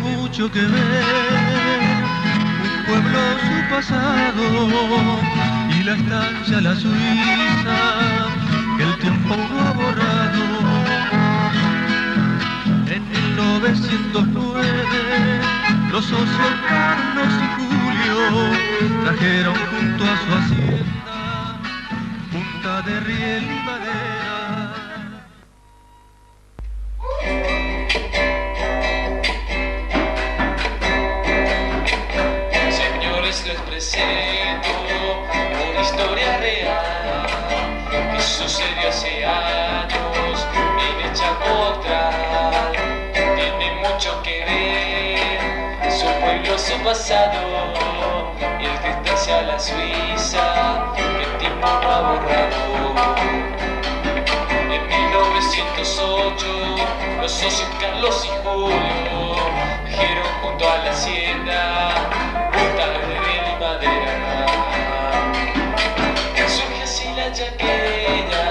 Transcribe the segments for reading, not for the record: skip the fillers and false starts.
mucho que ver, un pueblo su pasado y la estancia la Suiza que el tiempo ha borrado. En 1909 los socios Carlos y Julio trajeron junto a su hacienda punta de riel y madera. Señores, les presento una historia real que sucedió hace años en el Chaco Austral. Tiene mucho que ver su pueblo, su pasado y el que está hacia la Suiza que el tiempo no ha borrado. En 1908 los socios Carlos y Julio trajeron junto a la hacienda punta de riel y madera. Surge así la chaqueña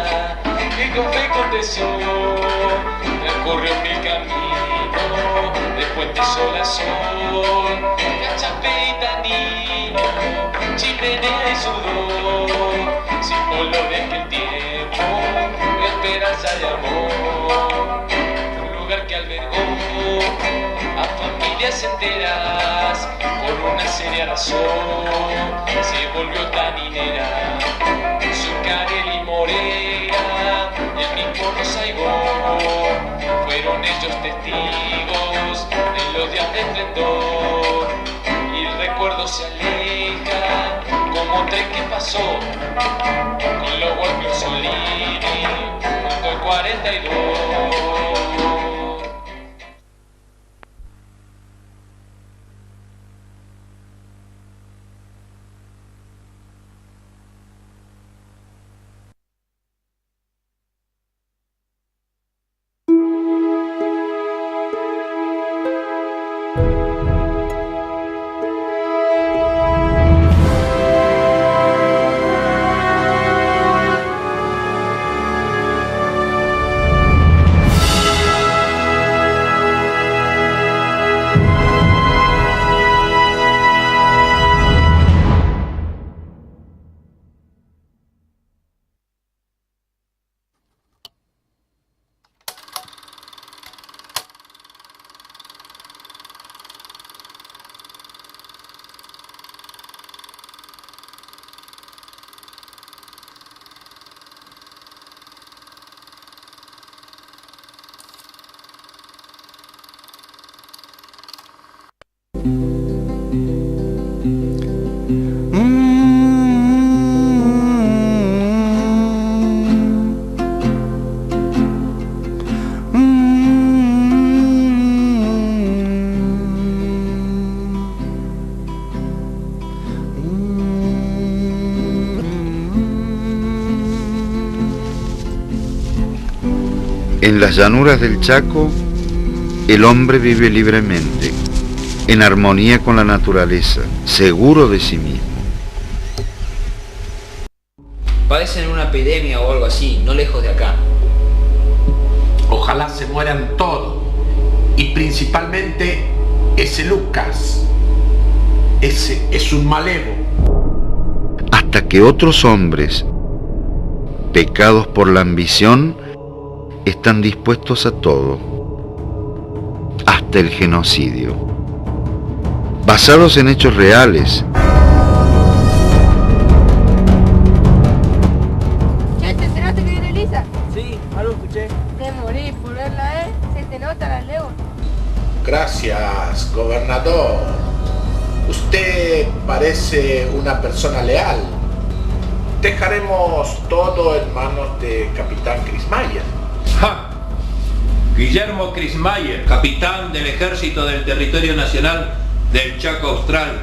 que con fe y con tesoro recorrió mil caminos de puente sol a sol, cachape y tanino, chimenea y sudor, símbolo de que el tiempo, esperanza y amor, un lugar que albergó a familias enteras por una seria razón, se volvió taninera. Zuccarelli y Morera, el mismo Rosaigón, fueron ellos testigos de los días de esplendor, y el recuerdo se aleja como un tren que pasó con los Walker Mussolini junto al 42. En las llanuras del Chaco, el hombre vive libremente, en armonía con la naturaleza, seguro de sí mismo. Padecen una epidemia o algo así, no lejos de acá. Ojalá se mueran todos, y principalmente ese Lucas. Ese es un malevo. Hasta que otros hombres, pecados por la ambición, están dispuestos a todo, hasta el genocidio, basados en hechos reales. ¿Ya te enteraste que viene Elisa? Sí, algo escuché. Te morís por verla, se te nota la lengua. Gracias, gobernador. Usted parece una persona leal. Dejaremos todo en manos de Capitán Krismayer. ¡Ja! Guillermo Krismayer, capitán del Ejército del Territorio Nacional del Chaco Austral.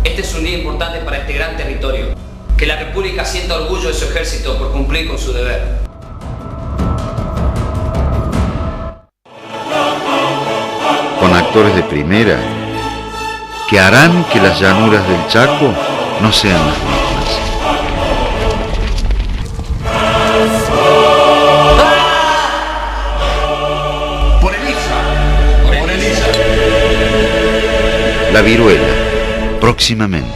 Este es un día importante para este gran territorio. Que la República sienta orgullo de su ejército por cumplir con su deber. Con actores de primera, que harán que las llanuras del Chaco no sean las mismas. ¡Por Elisa! ¡Por Elisa! La viruela, próximamente.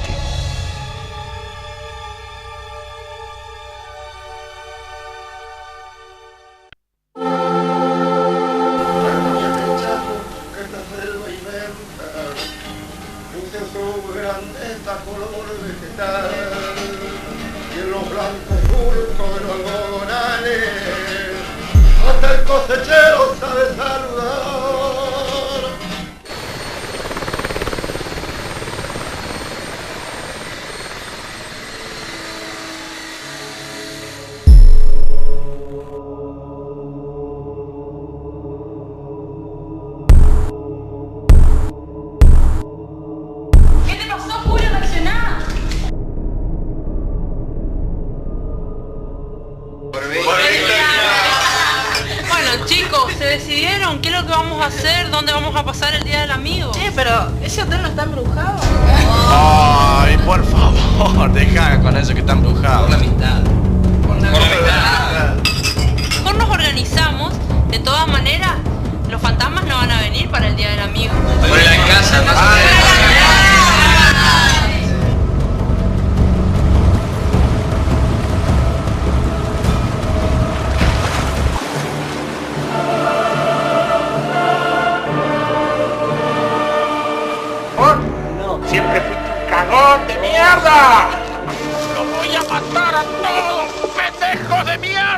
¿Qué es lo que vamos a hacer? ¿Dónde vamos a pasar el Día del Amigo? Pero ese hotel no está embrujado. Ay, por favor, deja con eso que está embrujado. Por la amistad. Por la amistad. Mejor nos organizamos. De todas maneras, los fantasmas no van a venir para el Día del Amigo. Por la casa, más o menos. Siempre fuiste un cagón de mierda. ¡Los voy a matar a todos, pendejos de mierda!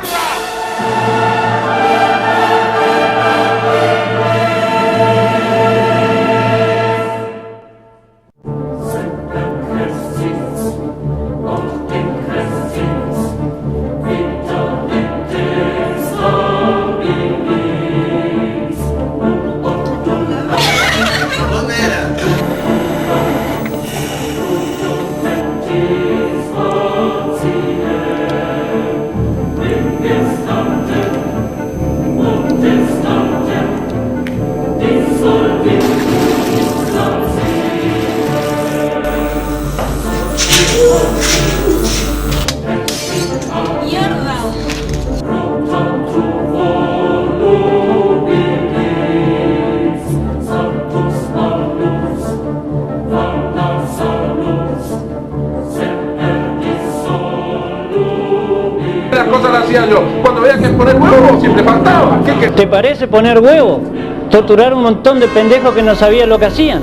Las cosas las hacía yo. Cuando veía que poner huevo siempre faltaba. ¿Qué? ¿Te parece poner huevo? Torturar un montón de pendejos que no sabían lo que hacían.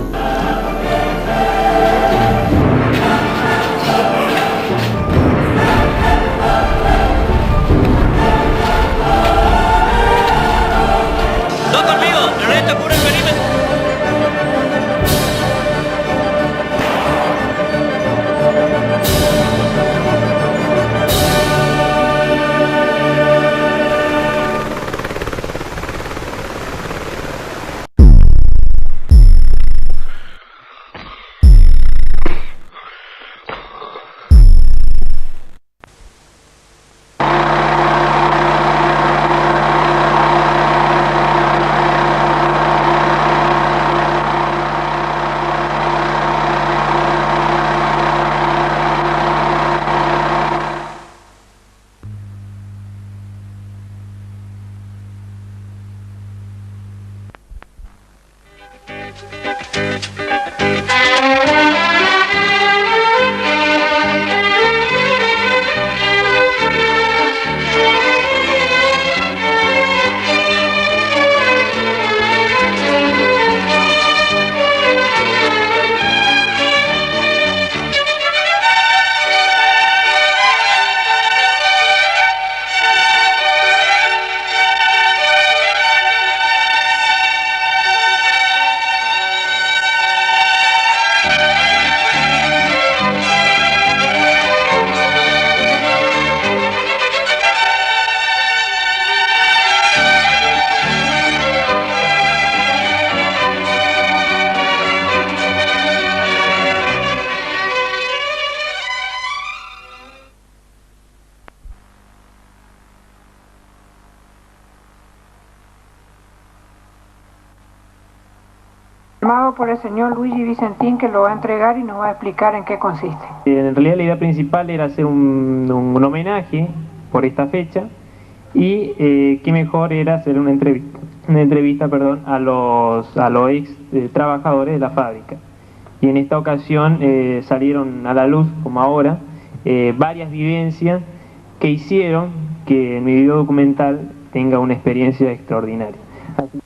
No conmigo, Ernesto cubre el perímetro. Firmado por el señor Luigi Vicentín, que lo va a entregar y nos va a explicar en qué consiste. En realidad la idea principal era hacer un homenaje por esta fecha y qué mejor era hacer una entrevista a los ex trabajadores de la fábrica. y en esta ocasión salieron a la luz, como ahora, varias vivencias que hicieron que mi video documental tenga una experiencia extraordinaria. Así.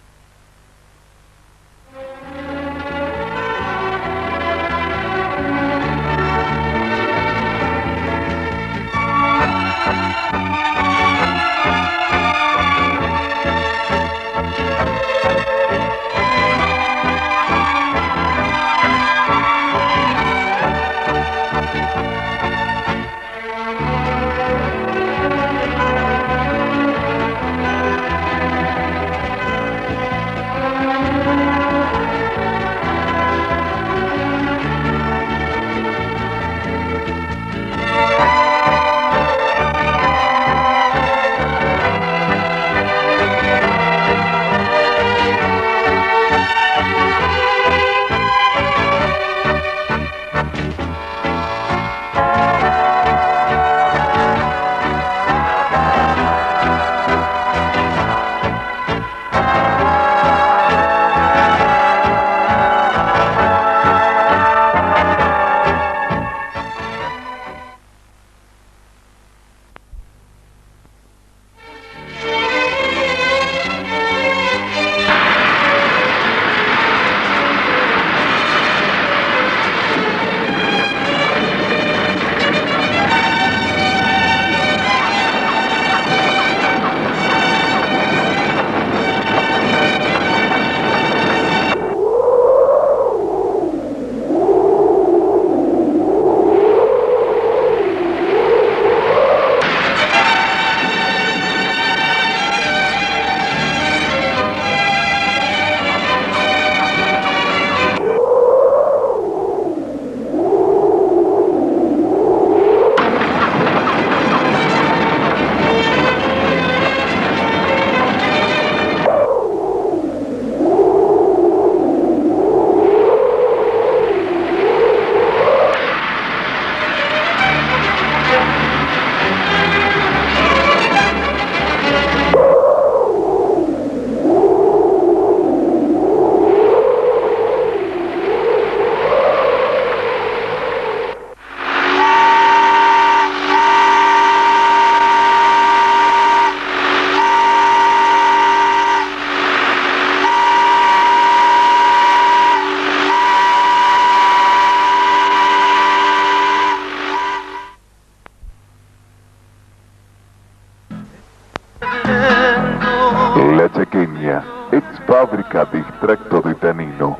La Chaqueña, ex fábrica de extracto de tanino,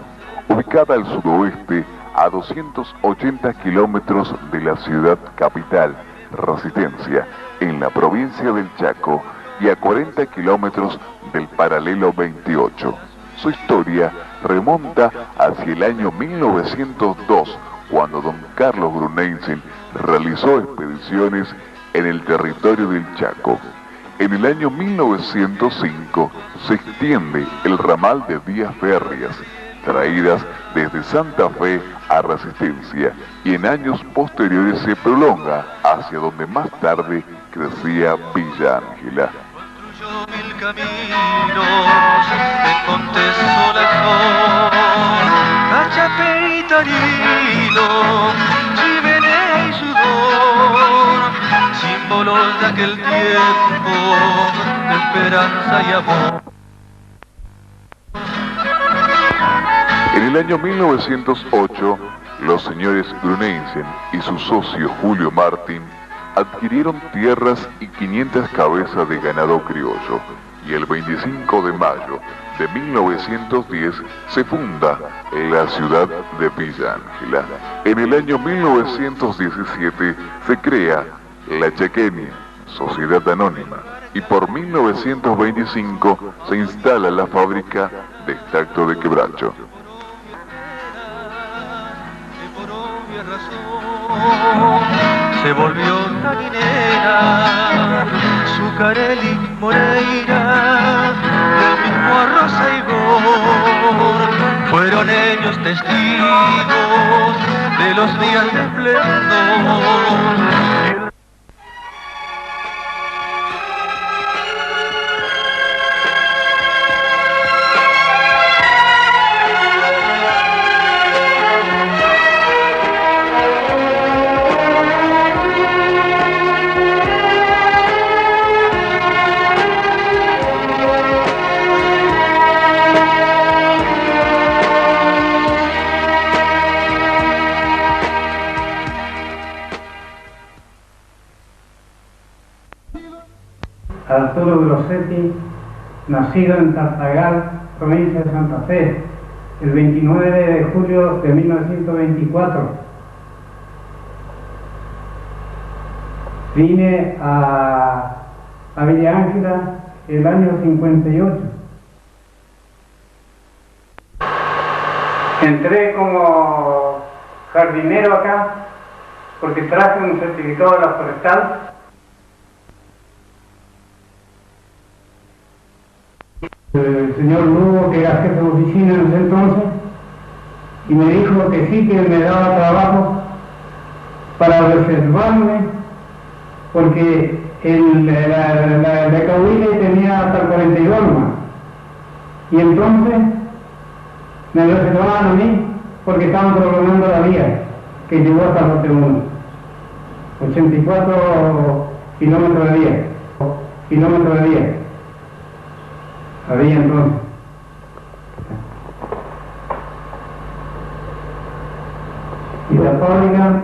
ubicada al sudoeste a 280 kilómetros de la ciudad capital, Resistencia, en la provincia del Chaco, y a 40 kilómetros del paralelo 28. Su historia remonta hacia el año 1902, cuando don Carlos Grunensen realizó expediciones en el territorio del Chaco. En el año 1905 se extiende el ramal de vías férreas, traídas desde Santa Fe a Resistencia, y en años posteriores se prolonga hacia donde más tarde crecía Villa Ángela. Mil caminos de Contes Solazón, Cachape y Tarino, chimenea y sudor, símbolos de aquel tiempo de esperanza y amor. En el año 1908, los señores Grunensen y su socio Julio Martín adquirieron tierras y 500 cabezas de ganado criollo, y el 25 de mayo de 1910 se funda la ciudad de Villa Ángela. En el año 1917 se crea la Chaqueña, sociedad anónima, y por 1925 se instala la fábrica de extracto de quebracho. Se volvió taninera, Zucarelli Moreira, del mismo Arroza y Gor, fueron ellos testigos de los días de esplendor. Arturo Grossetti, nacido en Tartagal, provincia de Santa Fe, el 29 de julio de 1924. Vine a Villa Ángela el año 58. Entré como jardinero acá porque traje un certificado de la forestal. El señor Lugo, que era jefe de oficina en ese entonces, y me dijo que sí, que me daba trabajo para reservarme, porque la Cahuile tenía hasta el 42 más. Y entonces me reservaban a mí porque estaban programando la vía que llegó hasta Lote 1. 84 kilómetros de vía. Había entonces. Y la fábrica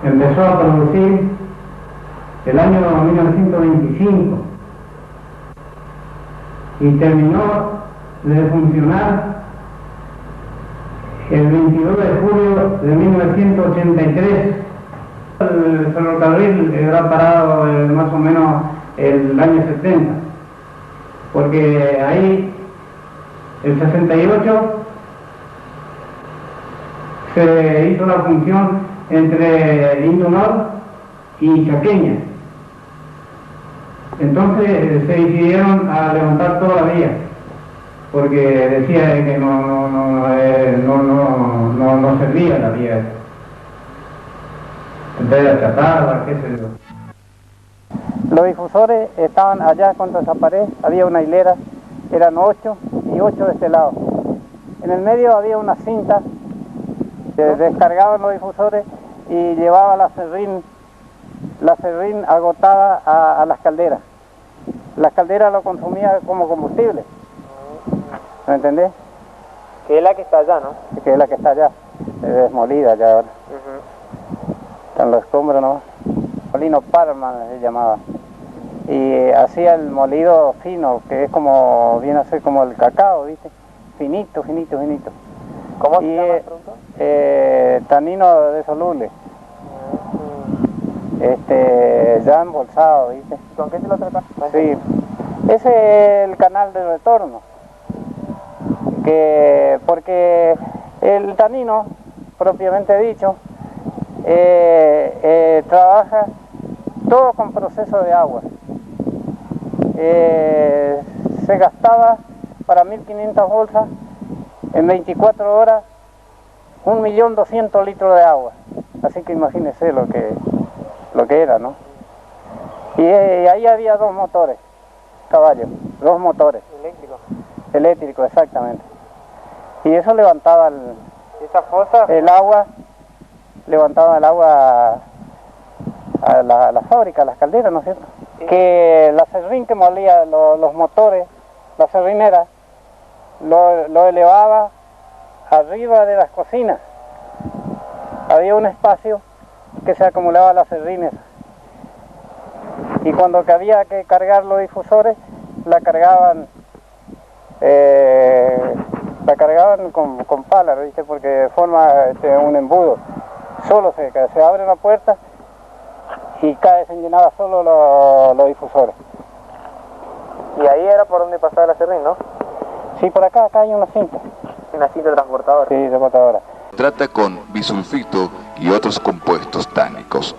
empezó a producir el año 1925 y terminó de funcionar el 22 de julio de 1983. El ferrocarril era parado más o menos el año 70, porque ahí, el 68, se hizo la función entre Indunor y Chaqueña. Entonces se decidieron a levantar toda la vía, porque decía que no servía la vía. En vez de achatarla, qué sé yo. Los difusores estaban allá contra esa pared, había una hilera, eran 8 y 8 de este lado. En el medio había una cinta, se descargaban los difusores y llevaba la serrín agotada a las calderas. Las calderas lo consumían como combustible. ¿Me entendés? Que es la que está allá, ¿no? Que es la que está allá, desmolida ya ahora. Están los escombros nomás. Molino Parma se llamaba. Y hacía el molido fino, que es como, viene a ser como el cacao, ¿viste? Finito. ¿Cómo se llama el producto? Tanino de soluble. Ya embolsado, ¿viste? ¿Con qué se lo trata? Sí. Ese es el canal de retorno. Porque el tanino, propiamente dicho, trabaja todo con proceso de agua. Se gastaba para 1500 bolsas en 24 horas 1.200.000 litros de agua. Así que imagínese lo que era, ¿no? Y ahí había 2 motores, caballos, 2 motores. Eléctrico, exactamente. Y eso levantaba el agua, levantaba el agua a la fábrica, a las calderas, ¿no es cierto? Sí. Que la serrín que molía los motores, la serrinera, lo elevaba arriba de las cocinas. Había un espacio que se acumulaba las serrines. Y cuando había que cargar los difusores, la cargaban con palas, ¿viste? Porque forma un embudo. Solo se abre una puerta y se llenaba solo los difusores. Y ahí era por donde pasaba la serrín, ¿no? Sí, por acá hay una cinta. Una cinta transportadora. Sí, transportadora. Trata con bisulfito y otros compuestos tánicos.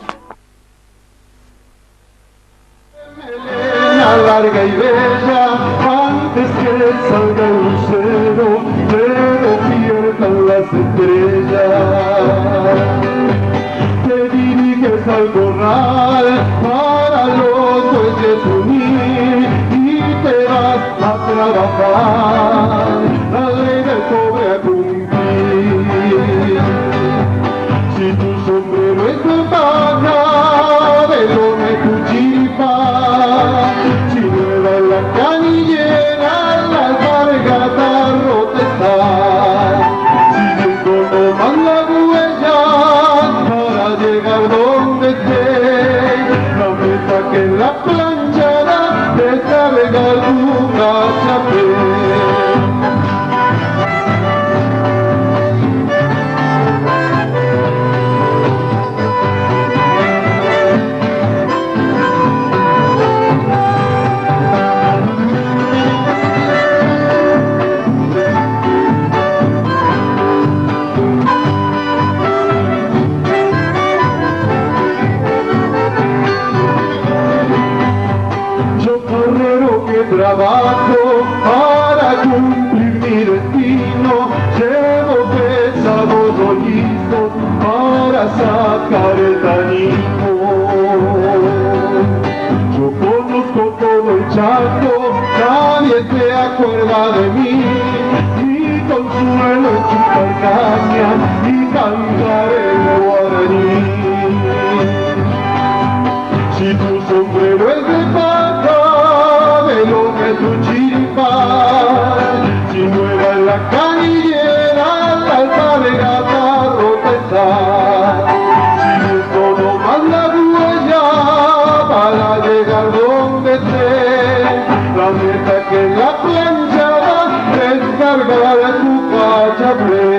Larga y bella, antes que salga el lucero, pero pierdan las estrellas. Te diriges al corral para los bueyes unir y te vas a trabajar, la ley del cobre a cumplir. Si tu sombrero es de paja, de lona y tu chiripa, si nueva es la canillera, la alpargata rota está. Siguiendo nomás la huella para llegar donde esté, la meta que la planchara de rollizos para sacar el tanino. Yo conozco todo el Chaco, nadie se acuerda de mí. Mi consuelo es chupar caña y cantar el guaraní. Si tu sombrero es de paja, de lo que tu chiripa, si muera en la canillera, la alpargata rota está. Si eso no más la huella para llegar donde esté, la meta que en la plancha descargar tu cachaflé.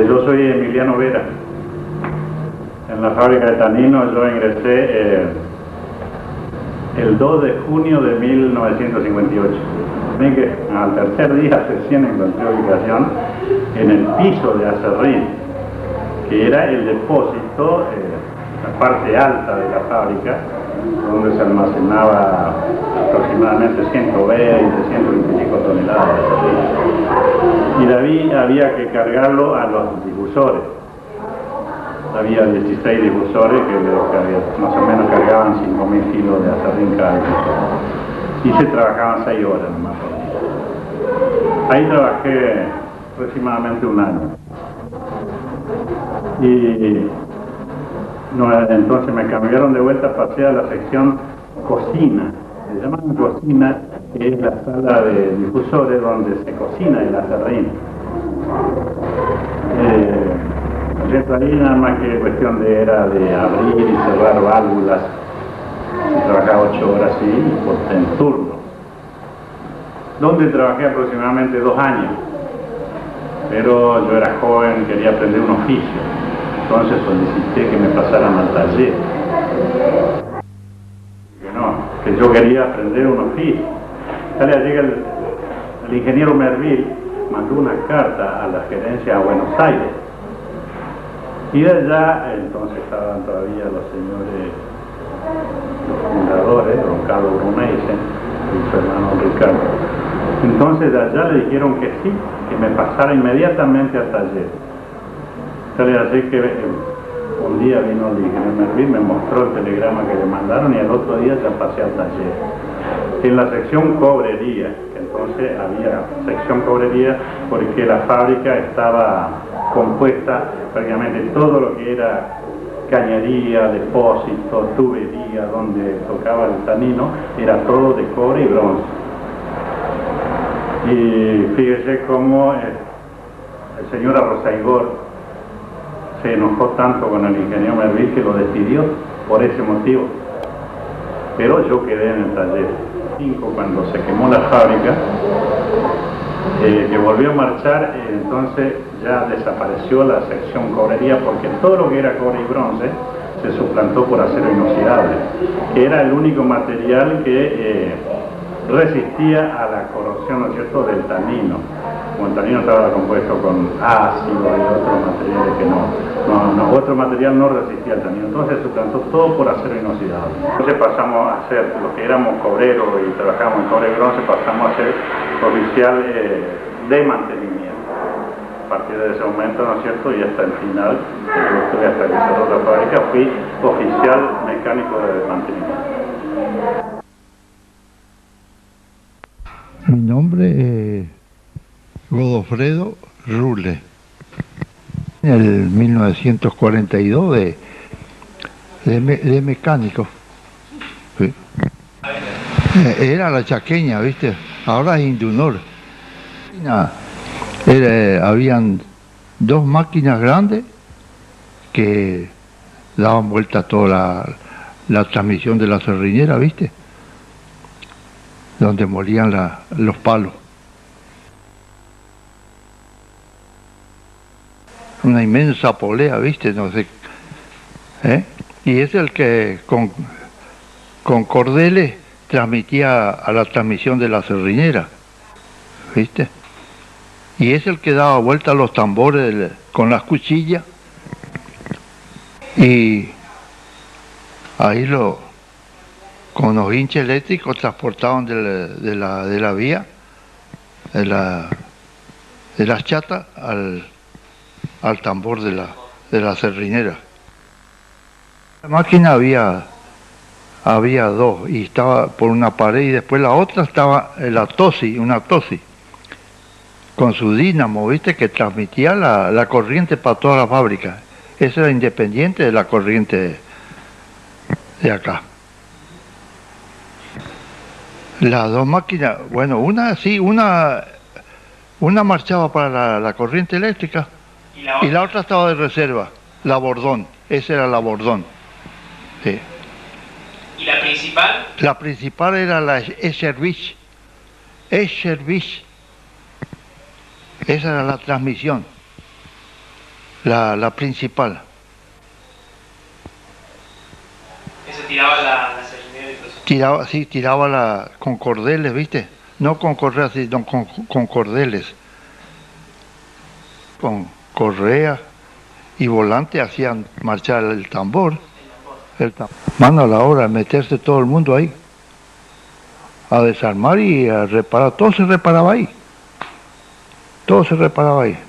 Yo soy Emiliano Vera. En la fábrica de tanino yo ingresé el 2 de junio de 1958. Ven que al tercer día recién encontré ubicación en el piso de acerrín, que era el depósito, la parte alta de la fábrica, donde se almacenaba aproximadamente 120, 125 toneladas de acerrín. Y de ahí había que cargarlo a los difusores. Había 16 difusores que más o menos cargaban 5.000 kilos de acerrín cada difusor. Y se trabajaban 6 horas nomás por día. Ahí trabajé aproximadamente un año. Y entonces me cambiaron de vuelta, pasé a la sección cocina. Se llaman cocina, que es la sala de difusores donde se cocina el acerrín. Ahí nada más que cuestión era de abrir y cerrar válvulas. Trabajaba 8 horas en turno. Donde trabajé aproximadamente 2 años. Pero yo era joven, quería aprender un oficio. Entonces solicité que me pasaran al taller. Que yo quería aprender un oficio. Llega el ingeniero Merville, mandó una carta a la gerencia a Buenos Aires. Y de allá, entonces estaban todavía los señores, los fundadores, don Carlos Bruneisen y su hermano Ricardo. Entonces de allá le dijeron que sí, que me pasara inmediatamente al taller. Así que un día vino el ingeniero Merville, me mostró el telegrama que le mandaron y al otro día ya pasé al taller. En la sección cobrería, que entonces había sección cobrería porque la fábrica estaba compuesta prácticamente todo lo que era cañería, depósito, tubería, donde tocaba el tanino, era todo de cobre y bronce. Y fíjese cómo el señor Arrozaigor se enojó tanto con el ingeniero Merville que lo despidió por ese motivo. Pero yo quedé en el taller. Cuando se quemó la fábrica, que volvió a marchar, entonces ya desapareció la sección cobrería porque todo lo que era cobre y bronce se suplantó por acero inoxidable, que era el único material que resistía a la corrosión, ¿no es cierto?, del tanino. Como el tanino estaba compuesto con ácido y otros materiales que otro material no resistía al tanino, entonces se suplantó todo por acero inoxidable. Entonces pasamos a ser, los que éramos cobreros y trabajábamos en cobre y bronce, pasamos a ser oficial de mantenimiento. A partir de ese momento, ¿no es cierto?, y hasta el final, yo estuve hasta que cerró la fábrica, fui oficial mecánico de mantenimiento. Mi nombre es Godofredo Rule. En el 1942 de mecánico. Sí. Era la chaqueña, ¿viste? Ahora es Indunor. Habían 2 máquinas grandes que daban vuelta a toda la transmisión de la serriñera, ¿viste? Donde molían los palos. Una inmensa polea, ¿viste? No sé. Y es el que con cordeles transmitía a la transmisión de la serriñera, ¿viste? Y es el que daba vuelta a los tambores con las cuchillas. Y ahí con los hinches eléctricos transportaban de la vía de las chatas al tambor de la serrinera. La máquina había dos, y estaba por una pared, y después la otra estaba una tosi, con su dínamo, ¿viste? Que transmitía la corriente para toda la fábrica. Esa era independiente de la corriente de acá. Las dos máquinas, bueno, una marchaba para la corriente eléctrica y la otra estaba de reserva, la Bordón, esa era la Bordón. Sí. ¿Y la principal? La principal era la Eschervich. Esa era la transmisión, la principal. Eso tiraba la serrinera y todo. Tiraba con cordeles, ¿viste? No con correas, sino con cordeles. Con correa y volante hacían marchar el tambor. Mano, a la hora de meterse todo el mundo ahí a desarmar y a reparar, todo se reparaba ahí,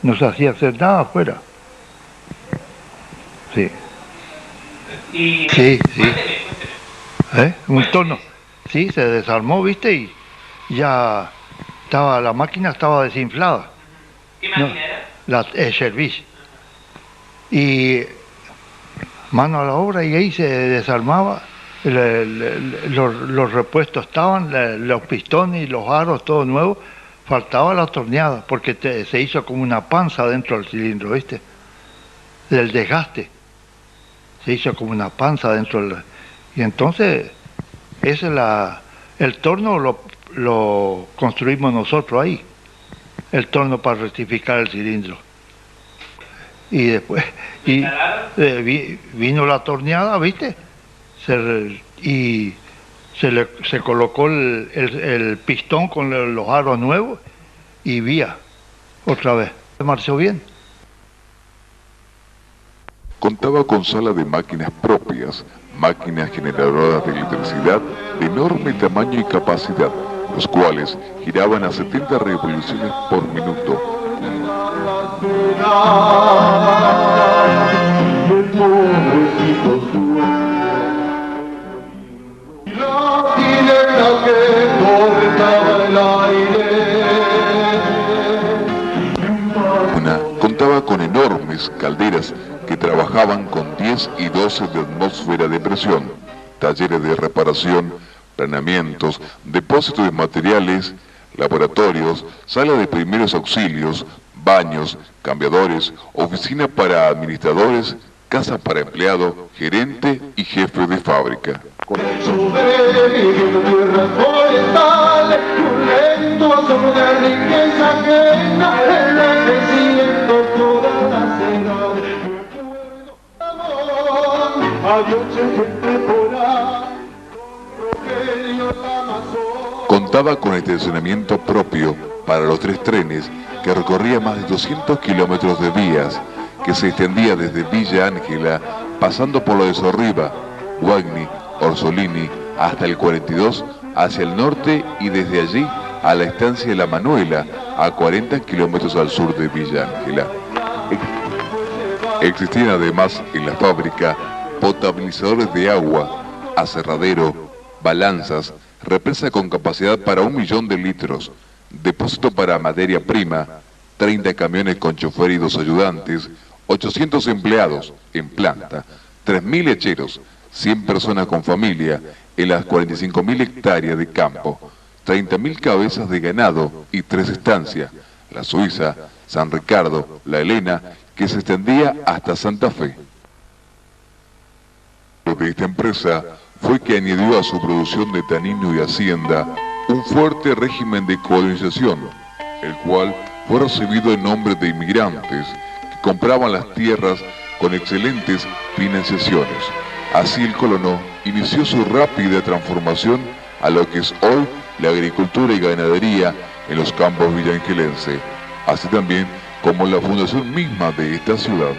no se hacía hacer nada afuera. Sí. Sí. Un torno, sí, se desarmó, ¿viste? Y ya la máquina estaba desinflada. ¿Qué máquina era? La Service. Y mano a la obra, y ahí se desarmaba, los repuestos estaban, los pistones y los aros, todo nuevo, faltaba la torneada, porque se hizo como una panza dentro del cilindro, ¿viste? Del desgaste, se hizo como una panza dentro y entonces, el torno lo construimos nosotros ahí, el torno para rectificar el cilindro. Y después vino la torneada, ¿viste? Se colocó el pistón con los aros nuevos y vía otra vez. Marchó bien. Contaba con sala de máquinas propias, máquinas generadoras de electricidad de enorme tamaño y capacidad, los cuales giraban a 70 revoluciones por minuto. Contaba con enormes calderas que trabajaban con 10 y 12 de atmósfera de presión, talleres de reparación, planeamientos, depósitos de materiales, laboratorios, sala de primeros auxilios, baños, cambiadores, oficina para administradores, casa para empleado, gerente y jefe de fábrica. Contaba con estacionamiento propio para los 3 trenes que recorría más de 200 kilómetros de vías, que se extendía desde Villa Ángela, pasando por lo de Sorriba, Guagni, Orsolini, hasta el 42 hacia el norte y desde allí a la estancia de La Manuela, a 40 kilómetros al sur de Villa Ángela. Existían además en la fábrica potabilizadores de agua, aserradero, balanzas, represa con capacidad para 1 millón de litros, depósito para materia prima, 30 camiones con chofer y 2 ayudantes, 800 empleados en planta, 3.000 lecheros, 100 personas con familia en las 45.000 hectáreas de campo, 30.000 cabezas de ganado y 3 estancias, la Suiza, San Ricardo, la Elena, que se extendía hasta Santa Fe. Lo de esta empresa fue que añadió a su producción de tanino y hacienda un fuerte régimen de colonización, el cual fue recibido en nombre de inmigrantes que compraban las tierras con excelentes financiaciones. Así el colono inició su rápida transformación a lo que es hoy la agricultura y ganadería en los campos villangelenses, así también como la fundación misma de esta ciudad.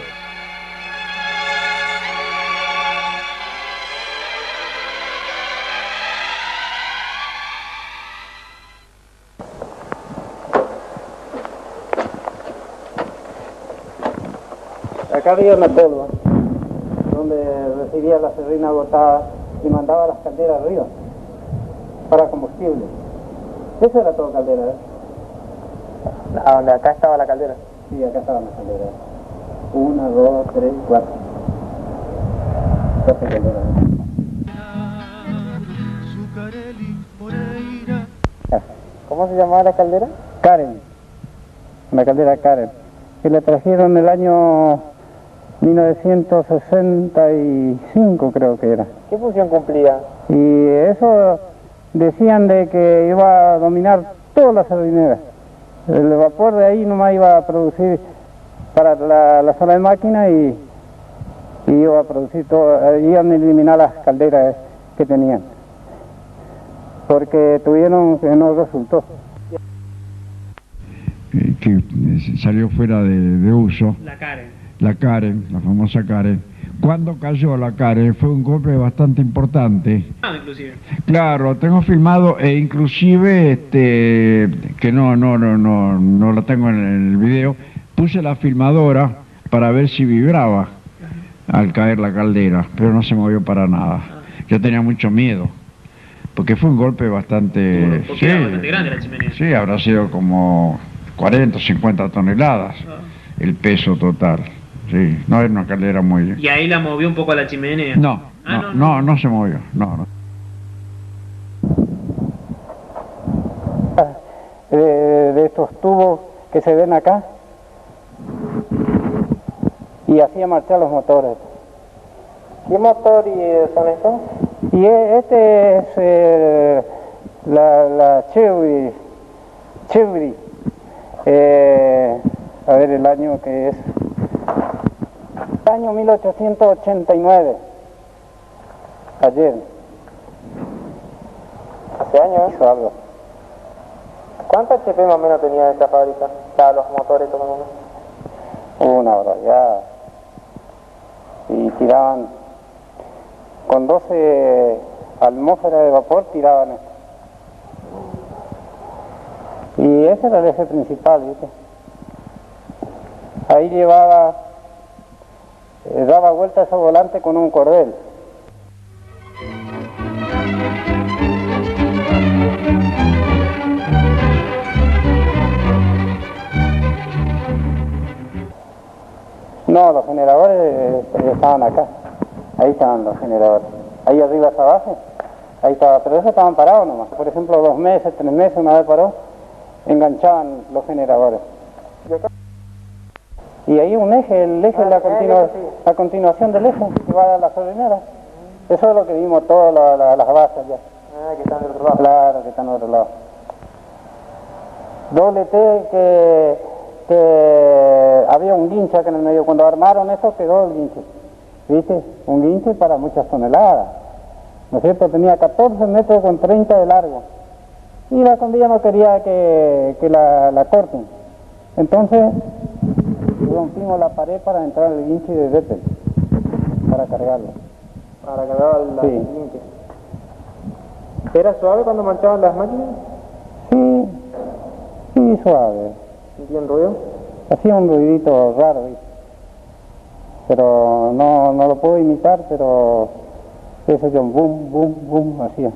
Acá había una tolva donde recibía la serrina agotada y mandaba las calderas arriba para combustible. Eso era todo caldera, ¿eh? ¿A donde acá estaba la caldera? Sí, acá estaban las calderas. 1, 2, 3, 4. 4 calderas. ¿Cómo se llamaba la caldera? Karen. La caldera Karen. Que le trajeron el año 1965, creo que era. ¿Qué función cumplía? Y eso decían de que iba a dominar todas las sardineras. El vapor de ahí nomás iba a producir para la sala de máquina y iba a producir todo, iban a eliminar las calderas que tenían. Porque tuvieron que no resultó. Que salió fuera de uso. La Karen, la famosa Karen. Cuando cayó la Karen fue un golpe bastante importante. Inclusive. Claro, tengo filmado e inclusive que no la tengo en el video. Puse la filmadora para ver si vibraba al caer la caldera, pero no se movió para nada. Yo tenía mucho miedo. Porque fue un golpe bastante... Porque era bastante grande la chimenea. Sí, habrá sido como 40 o 50 toneladas el peso total. Sí, no era una caldera muy... ¿Y ahí la movió un poco a la chimenea? No se movió, no. De estos tubos que se ven acá, y hacía marchar los motores. ¿Qué motor son estos? Y este es la Chevry. A ver el año que es. Año 1889. Ayer. ¿Hace años? Hizo algo. ¿Cuántos HP más o menos tenía esta fábrica? Los motores más o menos. Una barbaridad. Y tiraban con 12 atmósferas de vapor, tiraban esto. Y ese era el eje principal, ¿viste? Ahí llevaba, daba vuelta ese volante con un cordel. No, los generadores estaban acá. Ahí estaban los generadores. Ahí arriba esa base, ahí estaba, pero esos estaban parados nomás. Por ejemplo, 2 meses, 3 meses, una vez paró, enganchaban los generadores. Y ahí un eje, el eje es la continuación del eje que va a la sardinera. Eso es lo que vimos todas las bases allá. Que están del otro lado. Claro, que están del otro lado. Doble T que había un guinche acá en el medio. Cuando armaron eso quedó el guinche. ¿Viste? Un guinche para muchas toneladas. ¿No es cierto? Tenía 14 metros con 30 de largo. Y la condilla no quería que la corten. Entonces rompimos la pared para entrar el guinche de Vettel. Para cargarlo. Para cargar el guinche. ¿Era suave cuando marchaban las máquinas? Sí, suave. ¿Sentían ruido? Hacía un ruidito raro, ¿viste? Pero no lo puedo imitar, pero eso yo, boom, boom, boom, hacía.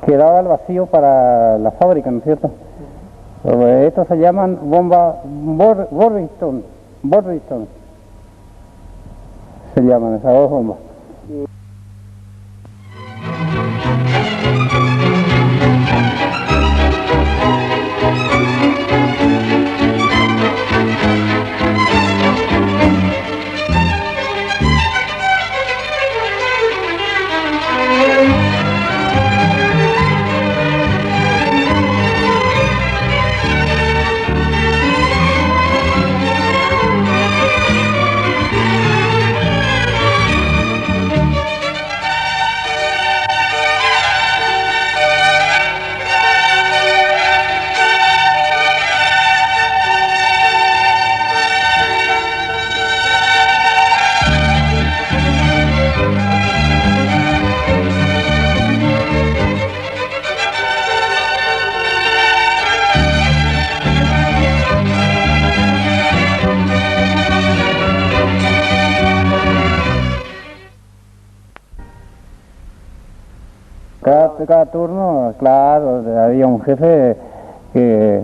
Quedaba el vacío para la fábrica, ¿no es cierto? Estos se llaman bomba Borriston. Se llaman esas dos bombas. cada turno, claro, había un jefe que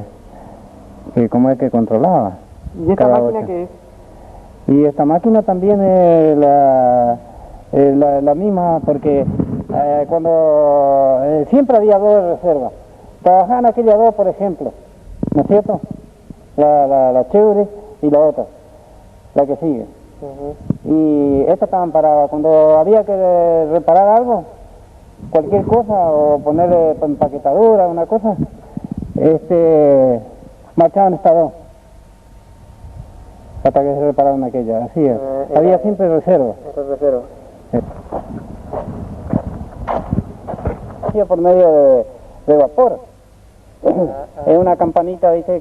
como es que controlaba. ¿Y esta máquina qué es? Y esta máquina también es la misma, porque cuando siempre había dos reservas. Trabajaban aquellas dos, por ejemplo, ¿no es cierto? La chévere y la otra, la que sigue. Y estas estaban paradas. Cuando había que reparar algo, cualquier cosa, o ponerle empaquetadura, una cosa, marchaban estas dos hasta que se repararon aquellas. Así es. Había siempre reserva. Hacía por medio de vapor. Es una campanita, dice,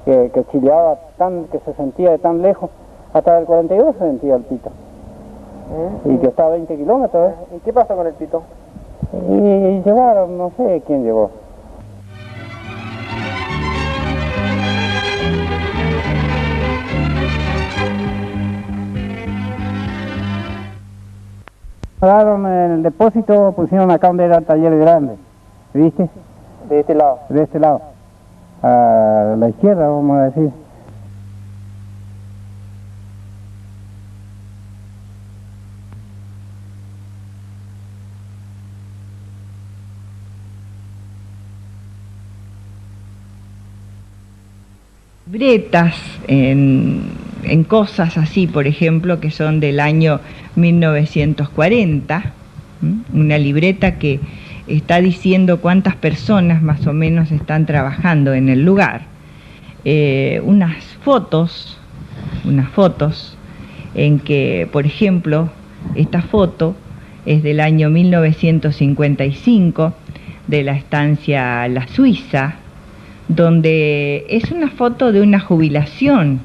que chileaba que se sentía de tan lejos. Hasta el 42 se sentía el pito. Y que estaba a 20 kilómetros. ¿Y qué pasó con el pito? Y llevaron, no sé quién llevó. Daron el depósito, pusieron acá donde era el taller grande, ¿viste? De este lado. De este lado, a la izquierda, vamos a decir. Libretas en cosas así, por ejemplo, que son del año 1940, una libreta que está diciendo cuántas personas más o menos están trabajando en el lugar, unas fotos en que, por ejemplo, esta foto es del año 1955 de la estancia La Suiza, donde es una foto de una jubilación,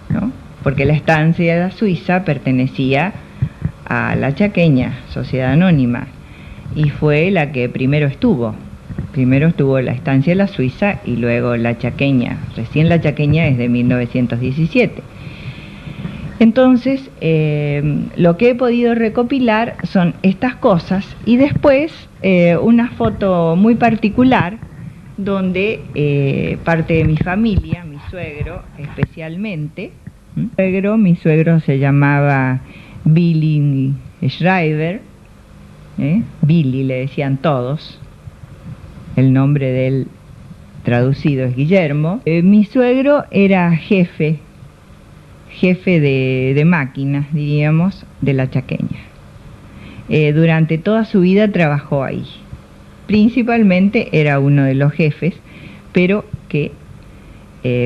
¿no? Porque la estancia de La Suiza pertenecía a La Chaqueña, Sociedad Anónima, y fue la que primero estuvo la estancia de La Suiza y luego La Chaqueña. Recién La Chaqueña es de 1917. Entonces, lo que he podido recopilar son estas cosas, y después una foto muy particular donde parte de mi familia, mi suegro especialmente, mi suegro se llamaba Billy Schreiber, Billy le decían todos, el nombre de él traducido es Guillermo. Mi suegro era jefe de máquinas, diríamos, de La Chaqueña. Durante toda su vida trabajó ahí. Principalmente era uno de los jefes, pero que,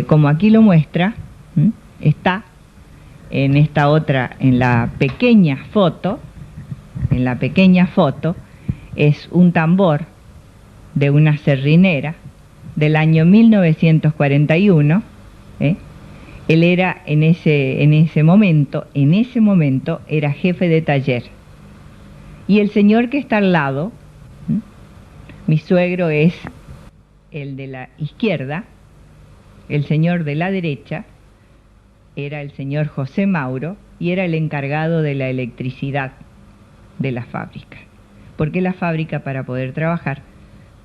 como aquí lo muestra, está en esta otra, en la pequeña foto, es un tambor de una serrinera del año 1941. Él era en ese momento era jefe de taller. Y el señor que está al lado, mi suegro, es el de la izquierda, el señor de la derecha era el señor José Mauro, y era el encargado de la electricidad de la fábrica, porque la fábrica, para poder trabajar,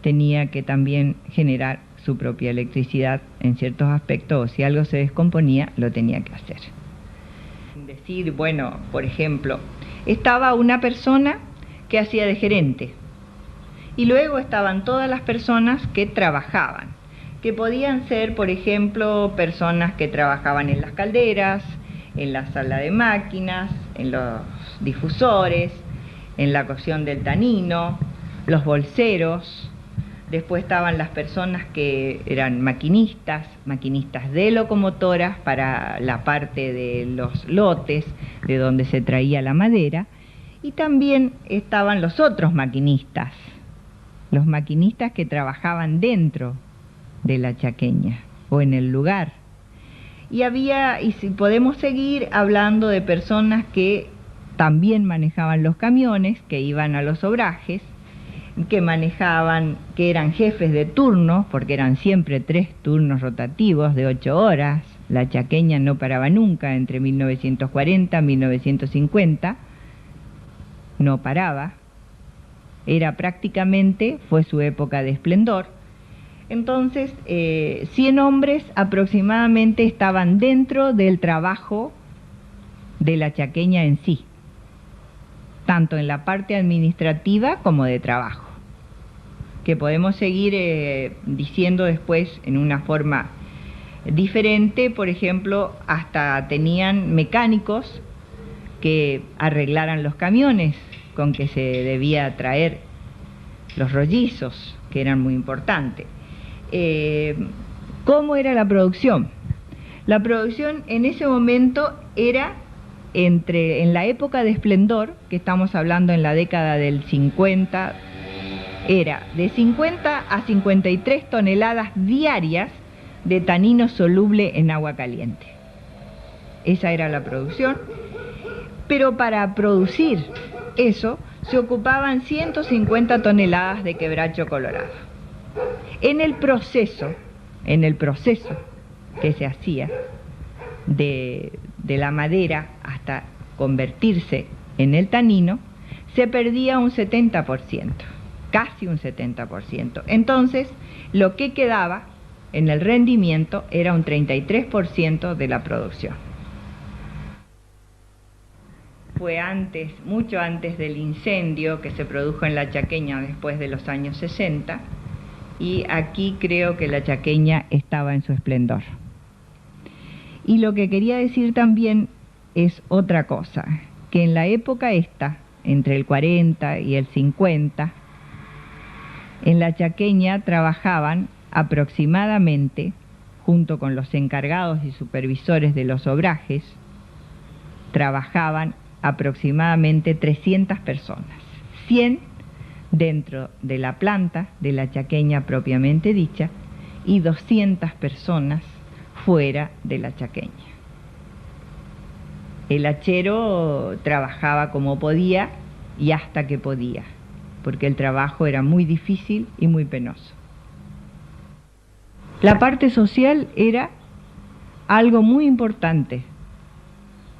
tenía que también generar su propia electricidad en ciertos aspectos, o si algo se descomponía, lo tenía que hacer. Decir, bueno, por ejemplo, estaba una persona que hacía de gerente, y luego estaban todas las personas que trabajaban, que podían ser, por ejemplo, personas que trabajaban en las calderas, en la sala de máquinas, en los difusores, en la cocción del tanino, los bolseros. Después estaban las personas que eran maquinistas de locomotoras para la parte de los lotes, de donde se traía la madera, y también estaban los otros maquinistas, los maquinistas que trabajaban dentro de La Chaqueña o en el lugar. Y si podemos seguir hablando de personas que también manejaban los camiones, que iban a los obrajes, que eran jefes de turno, porque eran siempre 3 turnos rotativos de 8 horas. La Chaqueña no paraba nunca entre 1940 y 1950, no paraba. Era prácticamente, fue su época de esplendor. Entonces, 100 hombres aproximadamente estaban dentro del trabajo de la chaqueña en sí, tanto en la parte administrativa como de trabajo, que podemos seguir diciendo después en una forma diferente. Por ejemplo, hasta tenían mecánicos que arreglaran los camiones con que se debía traer los rollizos, que eran muy importantes. ¿Cómo era la producción? La producción en ese momento era en la época de esplendor, que estamos hablando en la década del 50, era de 50 a 53 toneladas diarias de tanino soluble en agua caliente. Esa era la producción, pero para producir eso se ocupaban 150 toneladas de quebracho colorado. En el proceso que se hacía de la madera hasta convertirse en el tanino, se perdía un 70%, casi un 70%. Entonces, lo que quedaba en el rendimiento era un 33% de la producción. Fue antes, mucho antes del incendio que se produjo en la Chaqueña después de los años 60, y aquí creo que la Chaqueña estaba en su esplendor. Y lo que quería decir también es otra cosa, que en la época esta, entre el 40 y el 50, en la Chaqueña trabajaban aproximadamente, junto con los encargados y supervisores de los obrajes, trabajaban aproximadamente 300 personas, 100 dentro de la planta de la Chaqueña propiamente dicha y 200 personas fuera de la Chaqueña. El hachero trabajaba como podía y hasta que podía, porque el trabajo era muy difícil y muy penoso. La parte social era algo muy importante,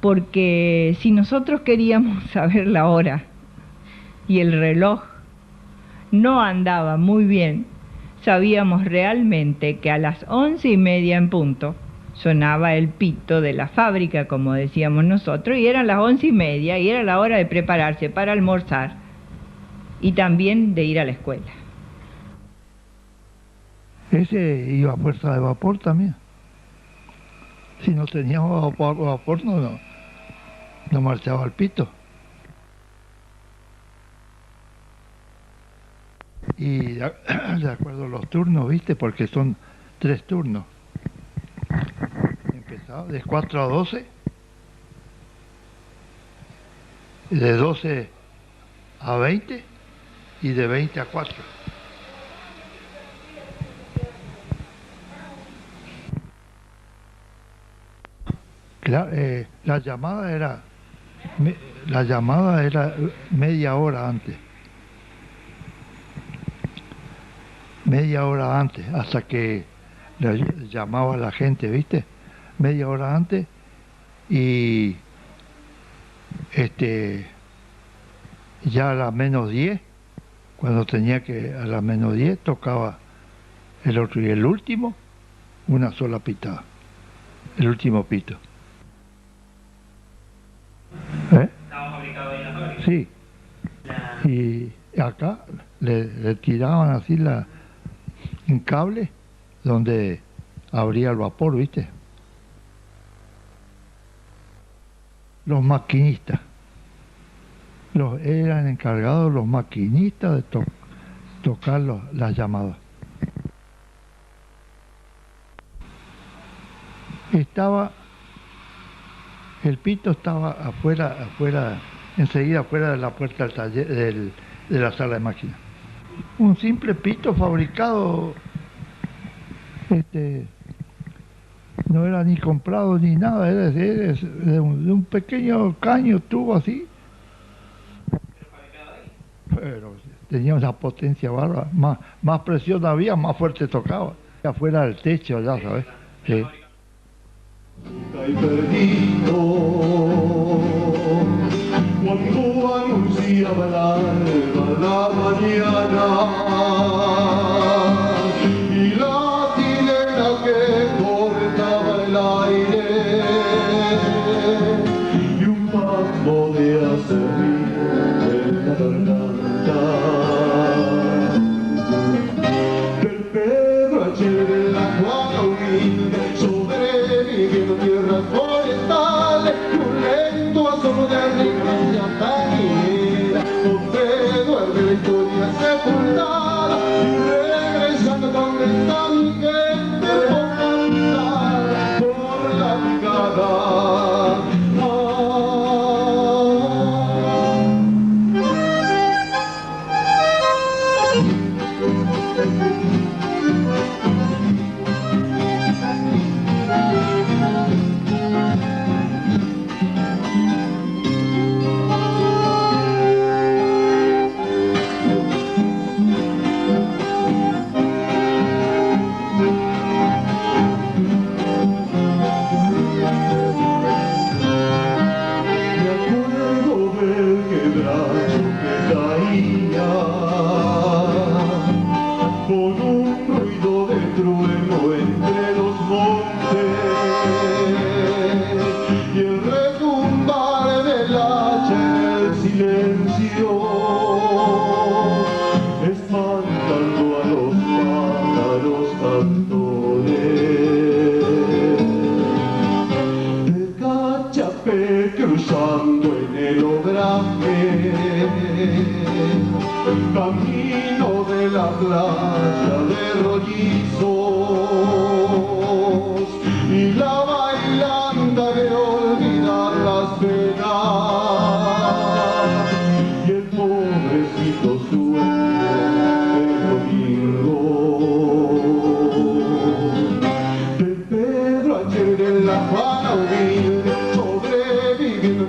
porque si nosotros queríamos saber la hora y el reloj no andaba muy bien, sabíamos realmente que a las 11:30 en punto sonaba el pito de la fábrica, como decíamos nosotros, y eran las 11:30 y era la hora de prepararse para almorzar y también de ir a la escuela. Ese iba a fuerza de vapor también. Si no teníamos vapor no marchaba el pito. Y de acuerdo a los turnos, ¿viste? Porque son 3 turnos. Empezaba de 4 a 12, de 12 a 20 y de 20 a 4. Claro, la llamada era media hora antes. Media hora antes, hasta que le llamaba a la gente, ¿viste? Media hora antes, y ya a las menos 10, cuando tenía que, a las menos 10 tocaba el otro, y el último, una sola pitada, el último pito. ¿Estaba fabricado ahí en la fábrica? Sí. Y acá le tiraban así un cable donde abría el vapor, ¿viste? Los maquinistas. Eran encargados los maquinistas de tocar las llamadas. El pito estaba afuera, enseguida afuera de la puerta del taller, de la sala de máquinas. Un simple pito fabricado, no era ni comprado ni nada, era de un pequeño caño, tubo así. Pero tenía una potencia bárbara, más presión había, más fuerte tocaba. Afuera del techo, ya sabes. Sí. Y perdido, cuando anunciaba el alba, la mañana. Ayer en la Juana humilde, sobreviviendo tierras forestales, un lento asomo de alegría tañera, donde duerme la historia sepultada, y regresando donde está mi gente, por la picada. Cruzando en el obraje, camino de la playa de rollizos, y la bailanda de olvidar las penas, y el pobrecito sueño del domingo. De Pedro ayer en la Juana humilde,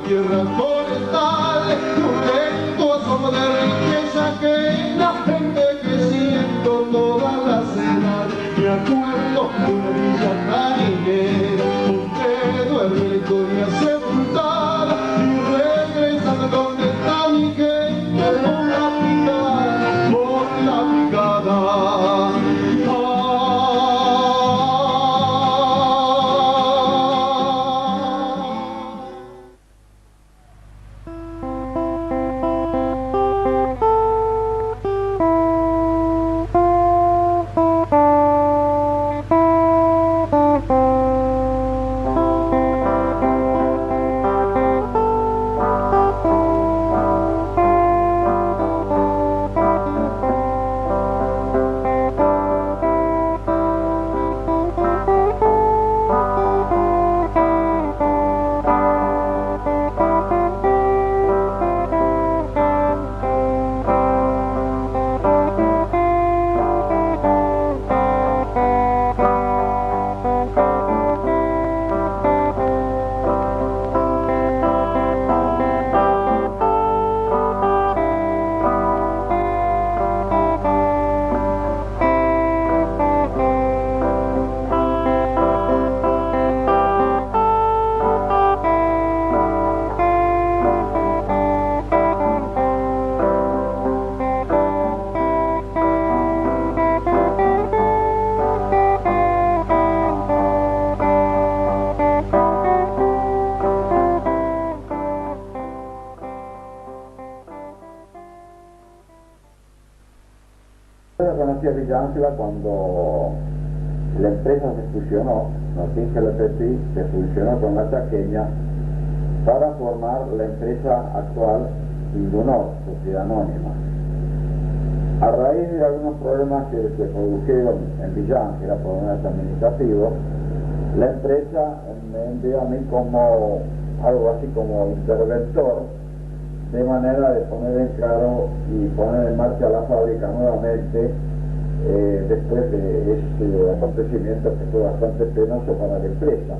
tierras forestales, un lento asomo de riqueza que nace envejeciendo todas las edades. Me acuerdo de una villa tarinera, donde duerme la historia sepultada, y regresando donde está mi gente, por la picada, por la picada. Conocí a Villa Ángela cuando la empresa se fusionó, Notinge LPP se fusionó con la Chaqueña para formar la empresa actual Indunor, Sociedad Anónima. A raíz de algunos problemas que se produjeron en Villa Ángela, problemas administrativos, la empresa me envió a mí como algo así como interventor, de manera de poner en claro y poner en marcha la fábrica nuevamente después de ese acontecimiento que fue bastante penoso para la empresa.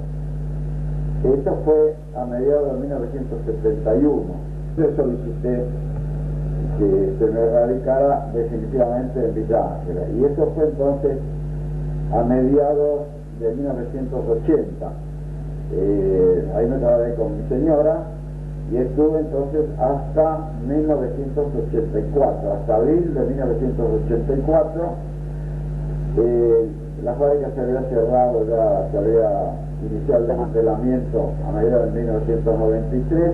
Esto fue a mediados de 1971. Yo solicité que se me radicara definitivamente en Villa Ángela, y eso fue entonces a mediados de 1980. Ahí me trabajé con mi señora y estuve entonces hasta 1984, hasta abril de 1984. La fábrica se había cerrado, ya se había iniciado el desmantelamiento a mediados de 1993,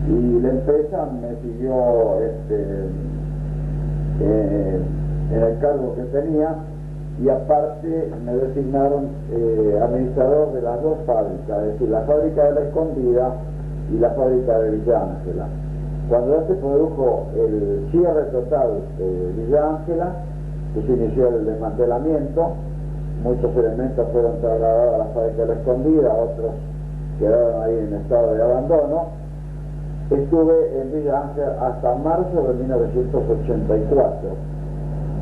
y la empresa me siguió en el cargo que tenía, y aparte me designaron administrador de las dos fábricas, es decir, la fábrica de La Escondida y la fábrica de Villa Ángela. Cuando ya se produjo el cierre total de Villa Ángela, que se inició el desmantelamiento, muchos elementos fueron trasladados a la fábrica de La Escondida, otros quedaron ahí en estado de abandono. Estuve en Villa Ángela hasta marzo de 1984,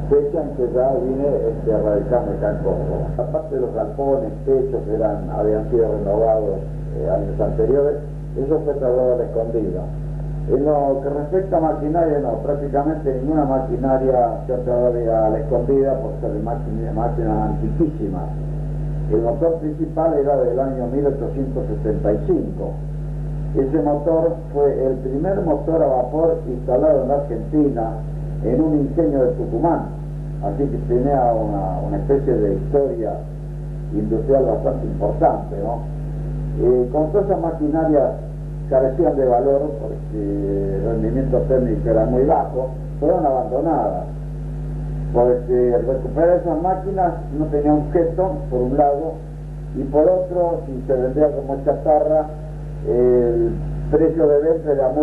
fecha en que ya vine a radicarme acá en Córdoba. Aparte de los galpones, techos que habían sido renovados años anteriores, eso fue trasladado a La Escondida. En lo que respecta a maquinaria, no, prácticamente ninguna maquinaria se ha trasladado a La Escondida por ser máquinas antiquísimas. El motor principal era del año 1875. Ese motor fue el primer motor a vapor instalado en la Argentina en un ingenio de Tucumán, así que tenía una especie de historia industrial bastante importante, ¿no? Con todas esas maquinarias carecían de valor porque el rendimiento técnico era muy bajo, fueron abandonadas, porque recuperar esas máquinas no tenía objeto, por un lado, y por otro, si se vendía como chatarra, el precio de venta era muy